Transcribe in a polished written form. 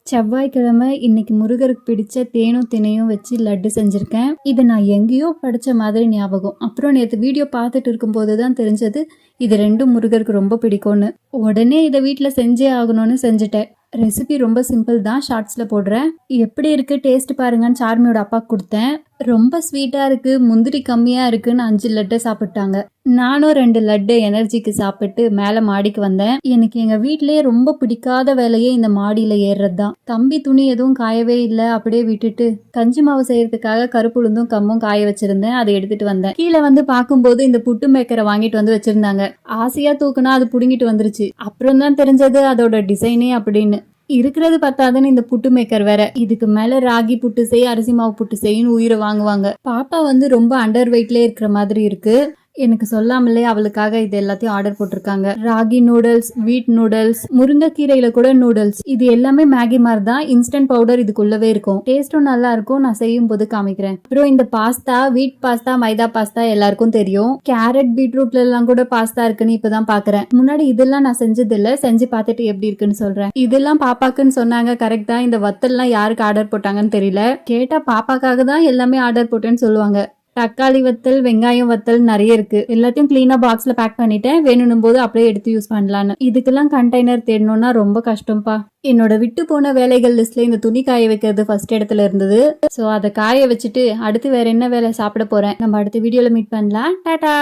செவ்வாய்க்கிழமை இன்னைக்கு முருகருக்கு பிடிச்ச தேனும் தினையும் வச்சு லட்டு செஞ்சுருக்கேன். இதை நான் எங்கேயோ படித்த மாதிரி ஞாபகம். அப்புறம் நேற்று வீடியோ பார்த்துட்டு இருக்கும்போது தான் தெரிஞ்சது இது ரெண்டும் முருகருக்கு ரொம்ப பிடிக்கும்னு. உடனே இதை வீட்டில் செஞ்சே ஆகணும்னு செஞ்சுட்டேன். ரெசிபி ரொம்ப சிம்பிள் தான், ஷார்ட்ஸில் போடுறேன். எப்படி இருக்குது டேஸ்ட் பாருங்கன்னு சார்மியோட அப்பாவுக்கு கொடுத்தேன். ரொம்ப ஸ்வீட்டாக இருக்குது, முந்திரி கம்மியாக இருக்குன்னு 5 லட்டை சாப்பிட்டாங்க. நானும் 2 லட்டு எனர்ஜிக்கு சாப்பிட்டு மேலே மாடிக்கு வந்தேன். எனக்கு எங்கள் வீட்டிலேயே ரொம்ப பிடிக்காத வேலையே இந்த மாடியில் ஏறுறது தான். தம்பி துணி எதுவும் காயவே இல்லை, அப்படியே விட்டுட்டு கஞ்சி மாவு செய்யறதுக்காக கருப்புளுந்தும் கம்மும் காய வச்சிருந்தேன். அதை எடுத்துட்டு வந்தேன். கீழே வந்து பார்க்கும்போது இந்த புட்டு மேக்கரை வாங்கிட்டு வந்து வச்சிருந்தாங்க. ஆசையா தூக்குனா அது புடுங்கிட்டு வந்துருச்சு. அப்புறம் தான் தெரிஞ்சது அதோட டிசைனே அப்படின்னு. இருக்கிறது பத்தாதுன்னு இந்த புட்டு மேக்கர் வேற. இதுக்கு மேல ராகி புட்டு செய், அரிசி மாவு புட்டு செய்யன்னு உயிரை வாங்குவாங்க. பாப்பா வந்து ரொம்ப அண்டர் வெயிட்லேயே இருக்கிற மாதிரி இருக்கு. எனக்கு சொல்லாமலே அவளுக்காக இது எல்லாத்தையும் ஆர்டர் போட்டிருக்காங்க. ராகி நூடுல்ஸ், வீட் நூடுல்ஸ், முருங்கைக்கீரையில கூட நூடுல்ஸ். இது எல்லாமே மேகி மாதிரி தான். இன்ஸ்டன்ட் பவுடர் இதுக்குள்ளவே இருக்கும். டேஸ்டும் நல்லா இருக்கும். நான் செய்யும் போது காமிக்கிறேன். அப்புறம் இந்த பாஸ்தா, வீட் பாஸ்தா, மைதா பாஸ்தா எல்லாருக்கும் தெரியும். கேரட் பீட்ரூட்ல எல்லாம் கூட பாஸ்தா இருக்குன்னு இப்பதான் பாக்குறேன். முன்னாடி இதெல்லாம் நான் செஞ்சது இல்ல. செஞ்சு பார்த்துட்டு எப்படி இருக்குன்னு சொல்றேன். இதெல்லாம் பாப்பாக்குன்னு சொன்னாங்க, கரெக்ட் தான். இந்த வத்தல்லாம் யாருக்கு ஆர்டர் போட்டாங்கன்னு தெரியல. கேட்டா பாப்பாக்காக தான் எல்லாமே ஆர்டர் போட்டேன்னு சொல்லுவாங்க. தக்காளி வத்தல், வெங்காயம் வத்தல் நிறைய இருக்கு. எல்லாத்தையும் கிளீனா பாக்ஸ்ல பேக் பண்ணிட்டேன். வேணும் போது அப்படியே எடுத்து யூஸ் பண்ணலான்னு. இதுக்கெல்லாம் கண்டெய்னர் தேடணும்னா ரொம்ப கஷ்டம்பா. என்னோட விட்டு போன வேலைகள் லிஸ்ட்ல இந்த துணி காய வைக்கிறது ஃபர்ஸ்ட் இடத்துல இருந்தது. ஸோ அதை காய வச்சுட்டு அடுத்து வேற என்ன வேலை சாப்பிட போறேன். நம்ம அடுத்த வீடியோல மீட் பண்ணலாம். டாடா.